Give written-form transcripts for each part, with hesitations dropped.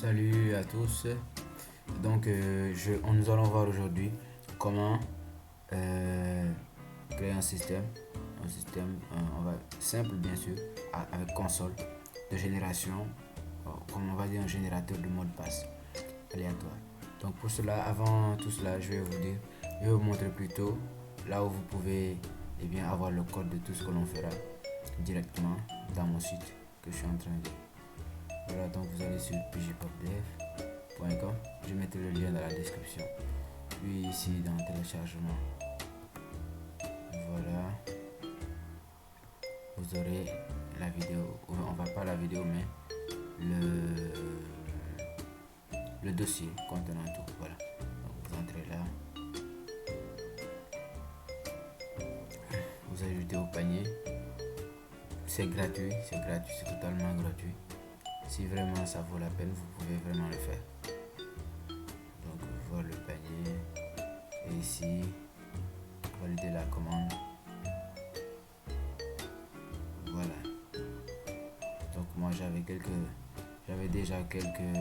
Salut à tous. Donc, nous allons voir aujourd'hui comment euh, créer un système, on va simple bien sûr, avec console de génération, comme on va dire un générateur de mot de passe aléatoire. Donc pour cela, avant tout cela, je vais vous montrer plutôt là où vous pouvez avoir le code de tout ce que l'on fera directement dans mon site que je suis en train de. Voilà, donc vous allez sur pgpopdev.com. Je mettrai le lien dans la description. Puis ici dans téléchargement, voilà, vous aurez la vidéo. On va pas la vidéo, mais le dossier contenant tout. Voilà. Donc vous entrez là, vous ajoutez au panier. C'est gratuit, c'est totalement gratuit. Si vraiment ça vaut la peine, vous pouvez vraiment le faire. Donc voir le panier et ici valider la commande. Voilà. Donc moi j'avais déjà quelques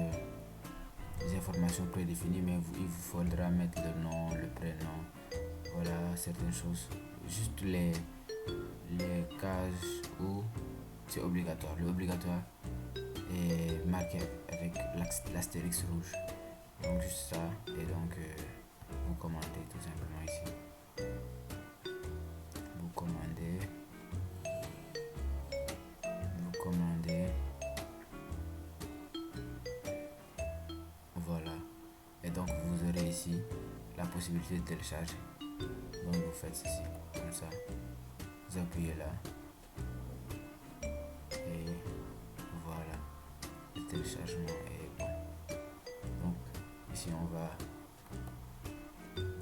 informations prédéfinies, mais il vous faudra mettre le nom, le prénom, voilà, certaines choses. Juste les cases où c'est obligatoire. Le obligatoire est marqué avec l'astérix rouge. Donc juste ça, et donc vous commentez tout simplement ici. Vous commandez. Voilà. Et donc vous aurez ici la possibilité de télécharger. Donc vous faites ceci, comme ça. Vous appuyez là. Et voilà. Le téléchargement est bon. Donc ici on va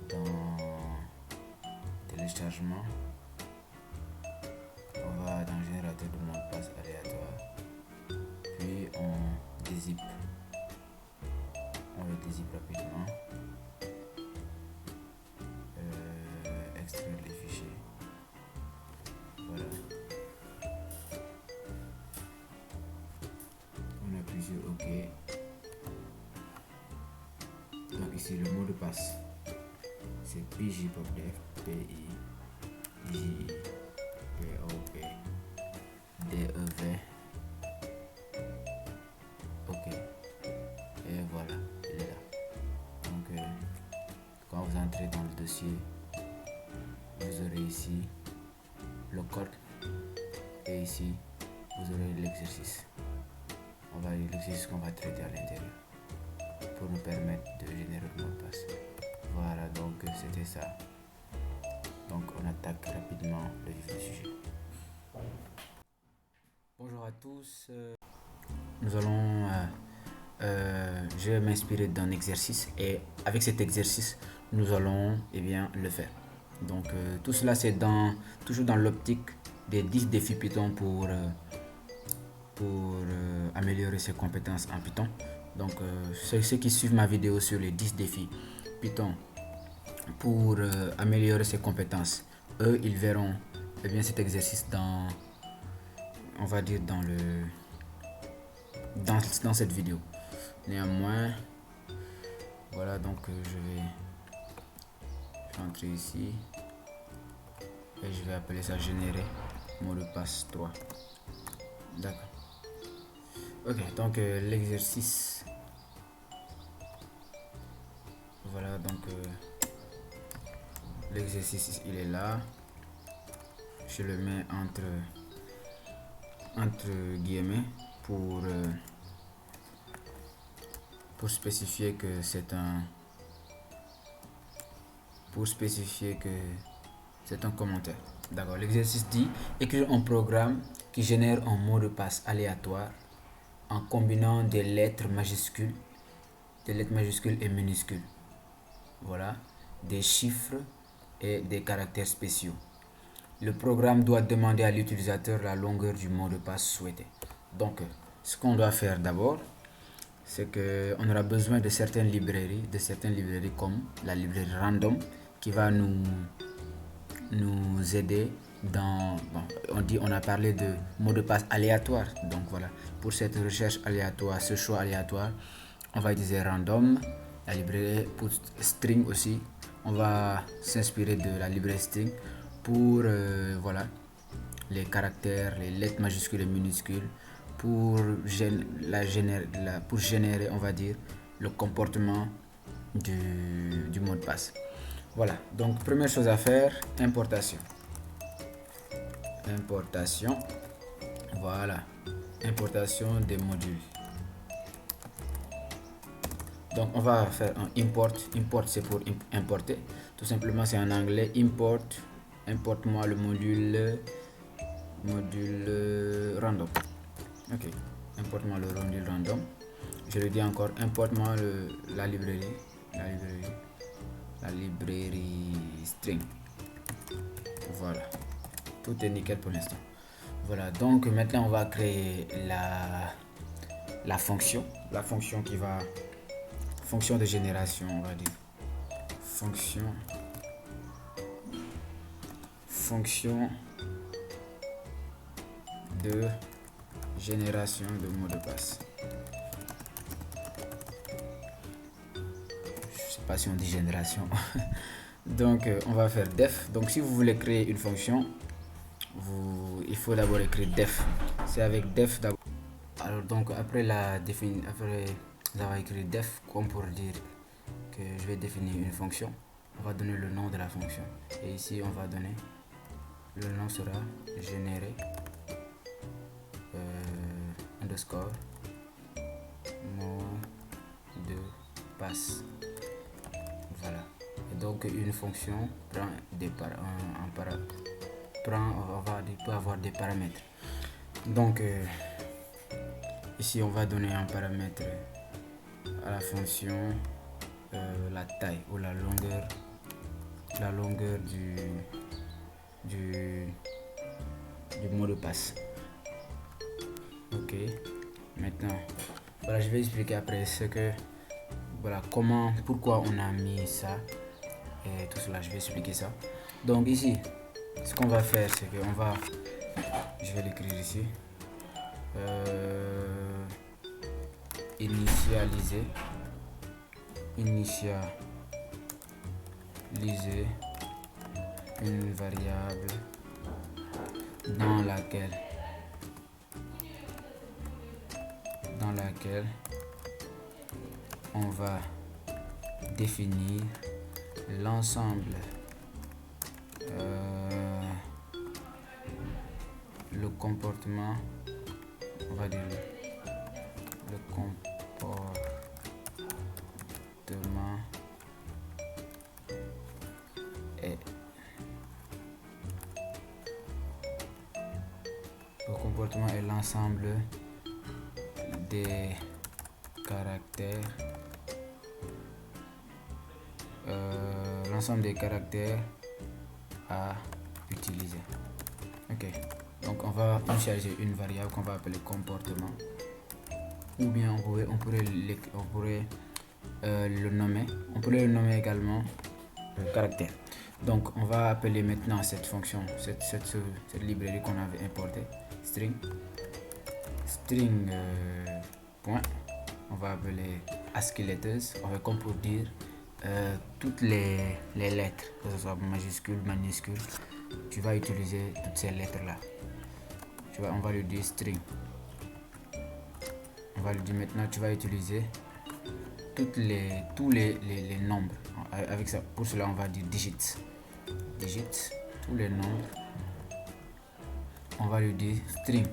dans téléchargement. On va dans générateur de mot de passe aléatoire. Puis on dézip. On le dézip rapidement. Extraire les fichiers. Voilà. On appuie sur OK. Donc ici le mot de passe, c'est pjpopdev, PIJPOPDEV. OK. Et voilà, il est là. Donc quand vous entrez dans le dossier, vous aurez ici le code et ici vous aurez l'exercice. On va lire l'exercice qu'on va traiter à l'intérieur pour nous permettre de générer le mot de passe. Voilà, donc c'était ça. Donc on attaque rapidement le vif du sujet. Bonjour à tous. Nous allons je vais m'inspirer d'un exercice et avec cet exercice nous allons le faire. Donc tout cela c'est toujours dans l'optique des 10 défis Python pour améliorer ses compétences en Python. Donc ceux qui suivent ma vidéo sur les 10 défis Python pour améliorer ses compétences, eux ils verront cet exercice dans cette vidéo. Néanmoins, voilà, donc je vais entrer ici et je vais appeler ça générer mot de passe 3. D'accord. Ok, donc l'exercice, voilà, donc l'exercice il est là. Je le mets entre guillemets pour spécifier que c'est un commentaire. D'accord. L'exercice dit: écrire un programme qui génère un mot de passe aléatoire en combinant des lettres majuscules et minuscules. Voilà, des chiffres et des caractères spéciaux. Le programme doit demander à l'utilisateur la longueur du mot de passe souhaité. Donc, ce qu'on doit faire d'abord, c'est qu'on aura besoin de certaines librairies comme la librairie random qui va nous aider dans, on a parlé de mot de passe aléatoire. Donc voilà, pour cette recherche aléatoire, ce choix aléatoire, on va utiliser random, la librairie pour string aussi. On va s'inspirer de la librairie string pour voilà, les caractères, les lettres majuscules et minuscules, pour générer, on va dire, le comportement du mot de passe. Voilà, donc première chose à faire, importation. Voilà, importation des modules. Donc on va faire un import. Import, c'est pour importer. Tout simplement, c'est en anglais import. Importe-moi le module random. Ok, importe-moi le module random. Je le dis encore, importe-moi la librairie string. Voilà, tout est nickel pour l'instant. Voilà, donc maintenant on va créer la fonction qui va, fonction de génération, on va dire, fonction de génération de mot de passe. Je sais pas si on dit génération. Donc on va faire def. Donc si vous voulez créer une fonction, il faut d'abord écrire def. C'est avec def d'abord. Alors donc après avoir écrit def, comme pour dire que je vais définir une fonction, on va donner le nom de la fonction. Et ici on va donner, le nom sera générer underscore mot de passe. Voilà. Et donc une fonction prend peut avoir des paramètres. Donc ici on va donner un paramètre à la fonction, la taille ou la longueur du mot de passe. Ok, maintenant voilà, je vais expliquer après voilà, pourquoi on a mis ça et tout cela. Je vais expliquer ça. Donc ici, ce qu'on va faire, c'est que je vais l'écrire ici, initialiser une variable dans laquelle on va définir l'ensemble, le comportement, on va dire le comportement est l'ensemble des caractères, à utiliser. Ok, donc on va initialiser une variable qu'on va appeler comportement, ou bien on pourrait le nommer. On pourrait le nommer également caractère. Donc on va appeler maintenant cette fonction, cette librairie qu'on avait importée, string point. On va appeler ASCII letters, comme pour dire toutes les lettres, que ce soit majuscule, minuscule. Tu vas utiliser toutes ces lettres là. On va lui dire string. On va lui dire maintenant tu vas utiliser tous les nombres. Avec ça, pour cela on va dire digits, tous les nombres. On va lui dire string.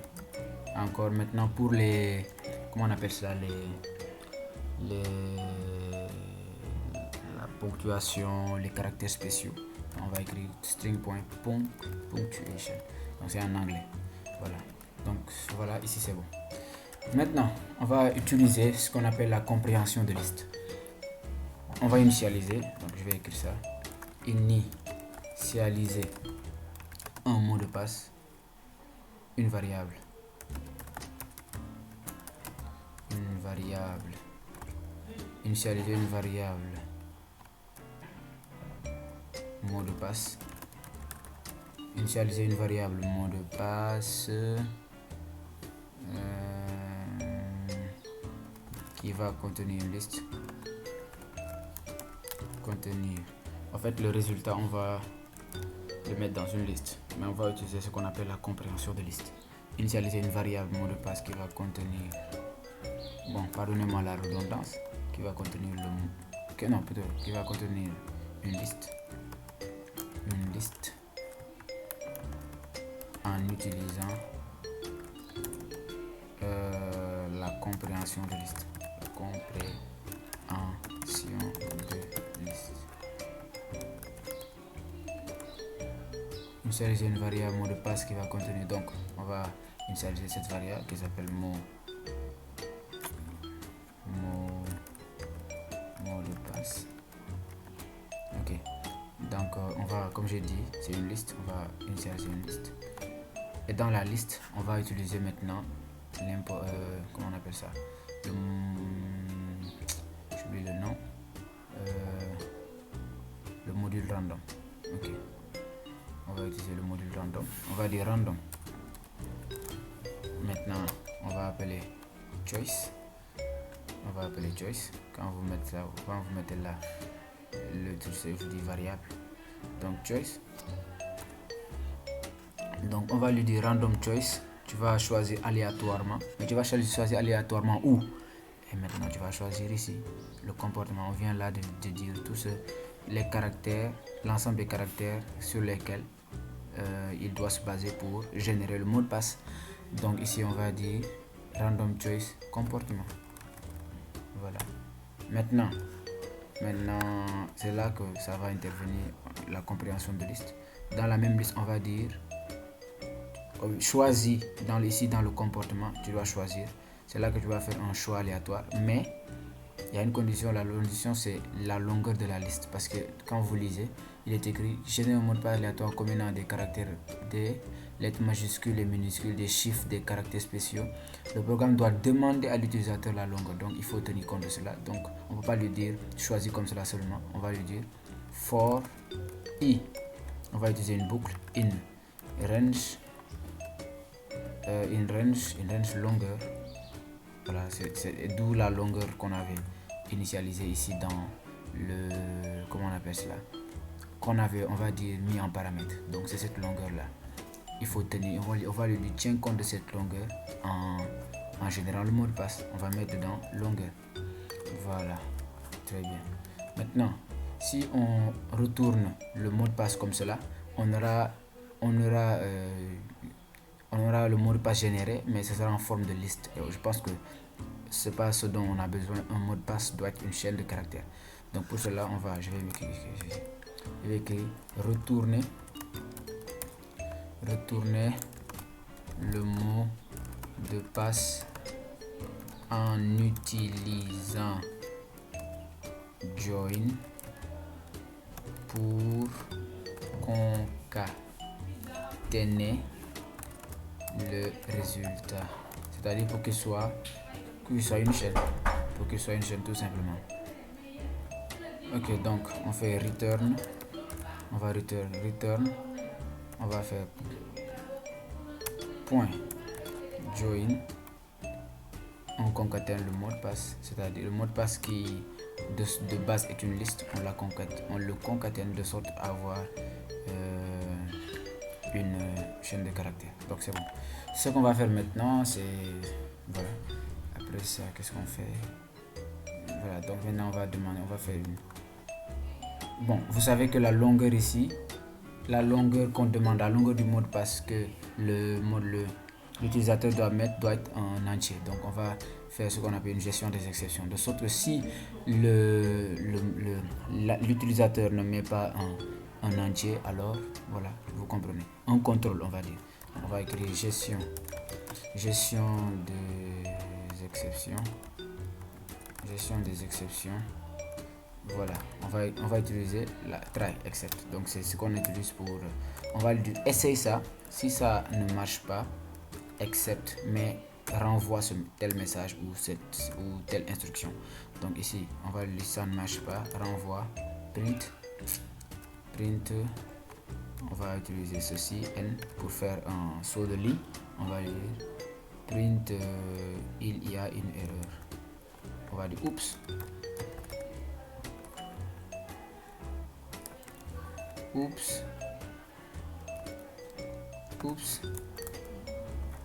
Encore maintenant pour les, comment on appelle ça, la ponctuation, les caractères spéciaux, on va écrire string.punctuation. Donc c'est en anglais. Voilà. Donc voilà, ici c'est bon. Maintenant, on va utiliser ce qu'on appelle la compréhension de liste. On va initialiser, donc je vais écrire ça, initialiser un mot de passe, une variable, initialiser une variable mot de passe, initialiser une variable mot de passe, qui va contenir une liste. Contenir. En fait, le résultat, on va le mettre dans une liste, mais on va utiliser ce qu'on appelle la compréhension de liste. Initialiser une variable mot de passe qui va contenir, bon, pardonnez-moi la redondance, qui va contenir qui va contenir une liste en utilisant la compréhension de liste. Initialiser une variable mot de passe qui va contenir, donc on va initialiser cette variable qui s'appelle mot de passe. Ok, donc on va, comme j'ai dit, c'est une liste, on va initialiser une liste, et dans la liste on va utiliser maintenant comment on appelle ça, j'oublie le nom, le module random. Ok, on va utiliser le module random, on va dire random. Maintenant on va appeler choice. Quand vous mettez là le truc, je dis variable, donc choice. Donc on va lui dire random choice. Tu vas choisir aléatoirement, mais tu vas choisir aléatoirement où? Et maintenant tu vas choisir ici le comportement. On vient là de dire tous les caractères, l'ensemble des caractères sur lesquels il doit se baser pour générer le mot de passe. Donc ici on va dire random choice comportement. Voilà. Maintenant c'est là que ça va intervenir la compréhension de liste. Dans la même liste, on va dire choisis. Ici dans le comportement, tu dois choisir. C'est là que tu vas faire un choix aléatoire, mais il y a une condition. La condition, c'est la longueur de la liste, parce que quand vous lisez, il est écrit générer un mot de passe aléatoire combinant des caractères, des lettres majuscules et minuscules, des chiffres, des caractères spéciaux. Le programme doit demander à l'utilisateur la longueur, donc il faut tenir compte de cela. Donc on ne peut pas lui dire choisis comme cela seulement, on va lui dire for i. On va utiliser une boucle in range longueur. Voilà, c'est d'où la longueur qu'on avait initialisée ici dans le, comment on appelle cela, on va dire mis en paramètre. Donc c'est cette longueur là, il faut tenir, on va lui dire tiens compte de cette longueur en générant le mot de passe. On va mettre dedans longueur. Voilà, très bien. Maintenant si on retourne le mot de passe comme cela, on aura le mot de passe généré, mais ce sera en forme de liste. Et je pense que c'est pas ce dont on a besoin. Un mot de passe doit être une chaîne de caractères. Donc pour cela, je vais écrire retourner le mot de passe en utilisant join pour concaténer le résultat, c'est-à-dire pour qu'il soit une chaîne, tout simplement. Ok, donc on fait return, on va faire point join, on concatène le mot de passe, c'est-à-dire le mot de passe qui de base est une liste, on le concatène de sorte à avoir une chaîne de caractères. Donc c'est bon. Ce qu'on va faire maintenant, c'est voilà. Après ça, qu'est-ce qu'on fait? Voilà. Donc maintenant on va faire une. Bon, vous savez que la longueur ici, la longueur qu'on demande, la longueur du mot de passe que l'utilisateur doit mettre doit être en entier. Donc on va faire ce qu'on appelle une gestion des exceptions, de sorte que si l'utilisateur ne met pas en entier, alors voilà, vous comprenez, un contrôle, on va dire. On va écrire gestion des exceptions. Voilà, on va utiliser la try except. Donc c'est ce qu'on utilise pour, on va lui dire essaye ça, si ça ne marche pas, except, mais renvoie ce tel message ou telle instruction. Donc ici on va lui dire ça ne marche pas, renvoie print. On va utiliser ceci n pour faire un saut de ligne. On va dire print il y a une erreur. va dire oups. Oups. Oups.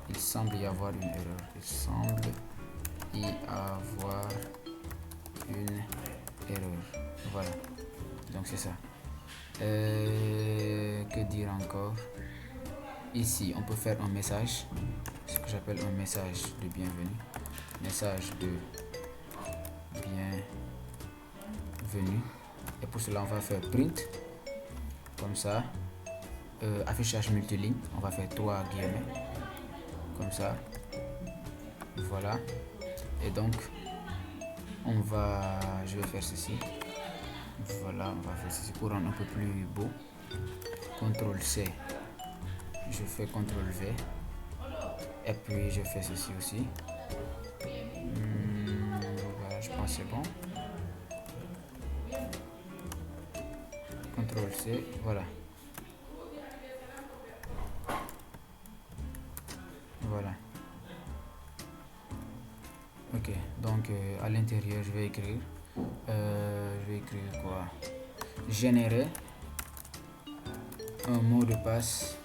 Il semble y avoir une erreur. Il semble y avoir une erreur. Voilà. Donc c'est ça. Que dire encore? Ici, on peut faire un message, ce que j'appelle un message de bienvenue. Message de bienvenue. Et pour cela, on va faire print. Comme ça. Affichage multiligne. On va faire 3 guillemets. Comme ça. Voilà. Et donc, je vais faire ceci. Voilà, on va faire ceci pour rendre un peu plus beau. CTRL C. Je fais CTRL V. Et puis je fais ceci aussi. Voilà, je pense que c'est bon. CTRL C, voilà. Voilà. Ok, donc à l'intérieur, je vais écrire quoi? Générer un mot de passe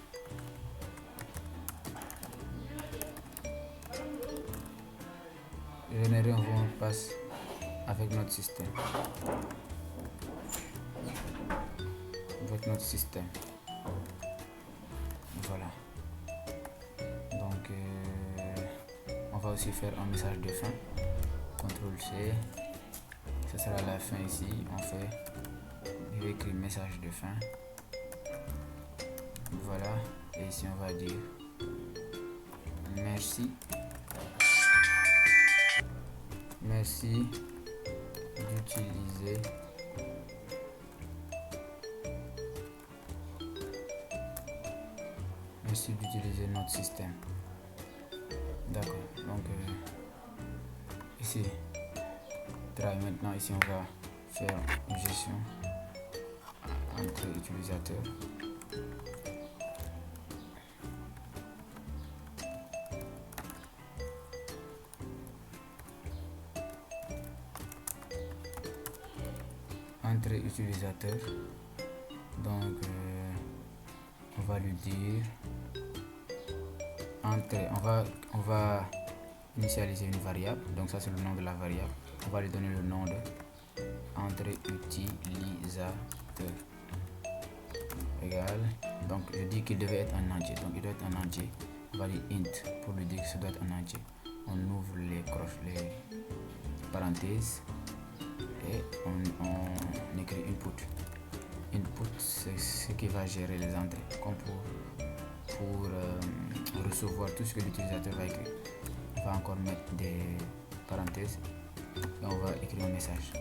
avec notre système. Voilà. Donc on va aussi faire un message de fin. CTRL C. Ce sera la fin ici. Je vais écrire message de fin. Voilà. Et ici on va dire merci. Merci d'utiliser notre système. D'accord. Donc ici, maintenant ici on va faire une gestion entre utilisateurs. Entrée utilisateur. Donc on va lui dire entrée. On va initialiser une variable. Donc ça c'est le nom de la variable. On va lui donner le nom de entrée utilisateur égal. Donc je dis qu'il devait être un entier. Donc il doit être un entier. On va dire int pour lui dire que ça doit être un entier. On ouvre les parenthèses et on écrit input. Input, c'est ce qui va gérer les entrées, comme pour recevoir tout ce que l'utilisateur va écrire. On va encore mettre des parenthèses et on va écrire un message.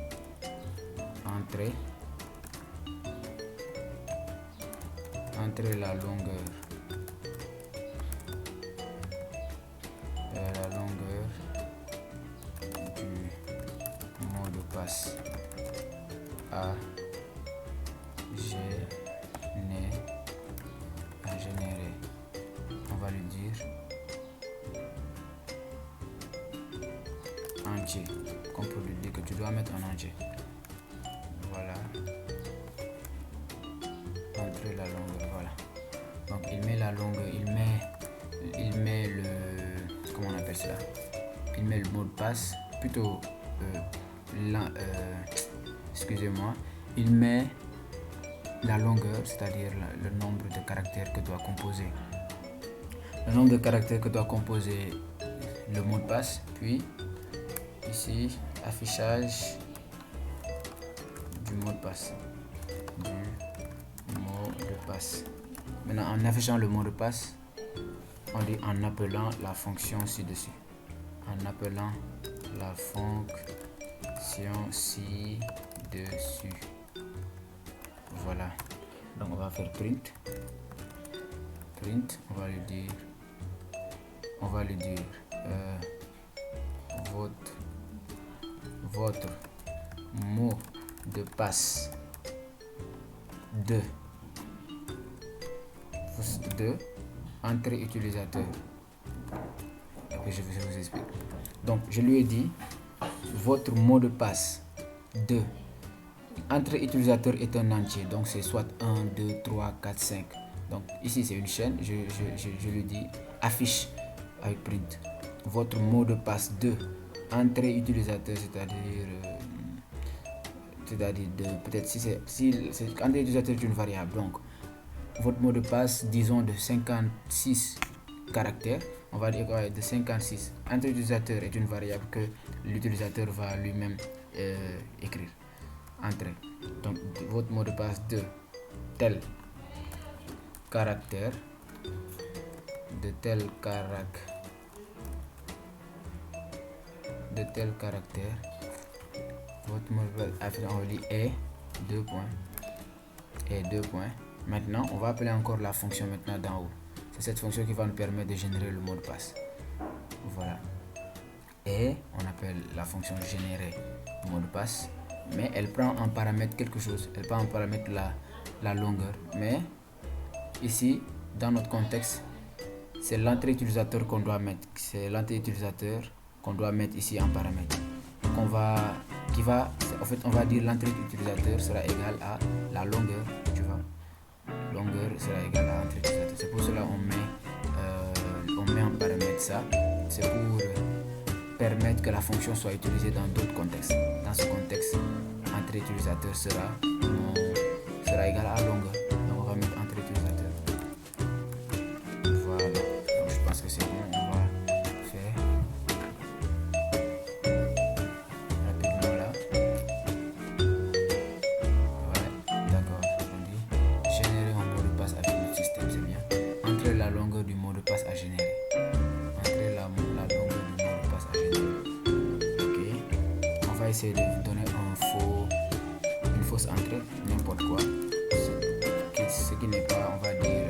Entrée la longueur du mot de passe à générer. On va lui dire entier, comme pour lui dire que tu dois mettre un entier. Voilà. Entrer la longueur, voilà. Donc il met la longueur, il met le, comment on appelle cela, il met le mot de passe, plutôt excusez-moi, il met la longueur, c'est-à-dire le nombre de caractères que doit composer le mot de passe. Puis ici, affichage du mot de passe. Maintenant, en affichant le mot de passe, on dit en appelant la fonction ci-dessus. Voilà. Donc on va faire print. On va lui dire votre mot de passe de entrée utilisateur. Et puis je vous explique. Donc je lui ai dit votre mot de passe de entrée utilisateur est un entier, donc c'est soit 1, 2, 3, 4, 5. Donc ici c'est une chaîne, je lui dis affiche avec print. Votre mot de passe de entrée utilisateur, c'est-à-dire peut-être si entrée utilisateur est une variable, donc votre mot de passe, disons de 56 caractères, on va dire de 56. Entrée utilisateur est une variable que l'utilisateur va lui-même écrire. Entrée. Donc votre mot de passe de tel caractère, votre mot de passe, on lit est 2 points. Maintenant, on va appeler encore la fonction maintenant d'en haut. C'est cette fonction qui va nous permettre de générer le mot de passe. Voilà. Et on appelle la fonction générer le mot de passe. Mais elle prend en paramètre quelque chose. Elle prend en paramètre la longueur. Mais ici, dans notre contexte, c'est l'entrée utilisateur qu'on doit mettre. C'est l'entrée utilisateur qu'on doit mettre ici en paramètre. Donc on va dire l'entrée utilisateur sera égale à la longueur, tu vois. Longueur sera égale à entrée utilisateur. C'est pour cela on met en paramètre ça. C'est pour permettre que la fonction soit utilisée dans d'autres contextes. Dans ce contexte, entrée utilisateur sera égale à longueur. Donc on va mettre entrée utilisateur. Voilà. Donc je pense que c'est bon. On va faire rapidement là. Voilà. D'accord. On dit générer un mot de passe avec notre système, c'est bien. Entrer la longueur du mot de passe à générer. Essayer de donner une fausse entrée, n'importe quoi, ce qui n'est pas, on va dire,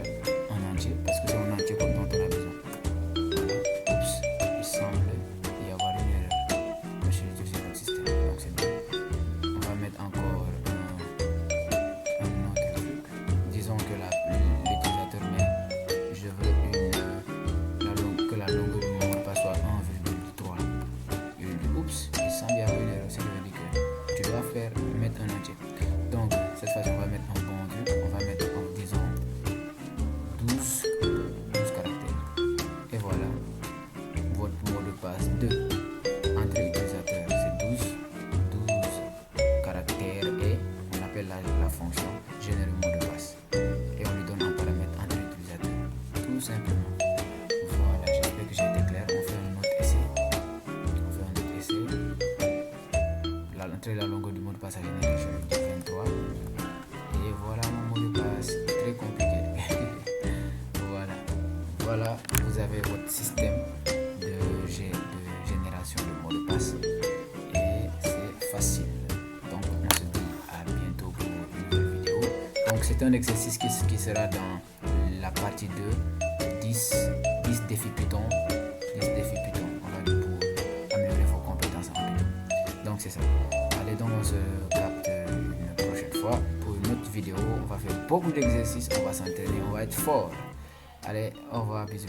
un entier, parce que c'est un entier dont on a besoin. Voilà. Oups, il semble y avoir une erreur. Je vais utiliser notre système, donc c'est bien. On va mettre encore un autre truc. Disons que l'utilisateur met, je veux que la longueur du mot de passe soit 1,3. Oups, il semble y avoir une erreur. Ça veut dire que tu dois mettre un entier. Donc cette fois-ci on va mettre un bon truc. On va mettre disons 12 caractères. Et voilà, votre mot de passe de entrée utilisateur c'est 12 caractères et on appelle la fonction générer mot de passe. Et on lui donne un paramètre entrée utilisateur. Tout simplement. Voilà, j'espère que j'ai été clair. On fait un autre essai. La longueur du mot de passe à générer, je vais 23. Et voilà mon mot de passe, très compliqué. Voilà, vous avez votre système de génération de mots de passe. Et c'est facile. Donc on se dit à bientôt pour une nouvelle vidéo. Donc c'est un exercice qui sera dans la partie 2, 10 défis Python. 10 défis Python, on va dire pour améliorer vos compétences en Python. Donc c'est ça. Allez, donc on se capte une prochaine fois pour une autre vidéo. On va faire beaucoup d'exercices, on va s'entraîner, on va être fort. Allez, au revoir, bisous.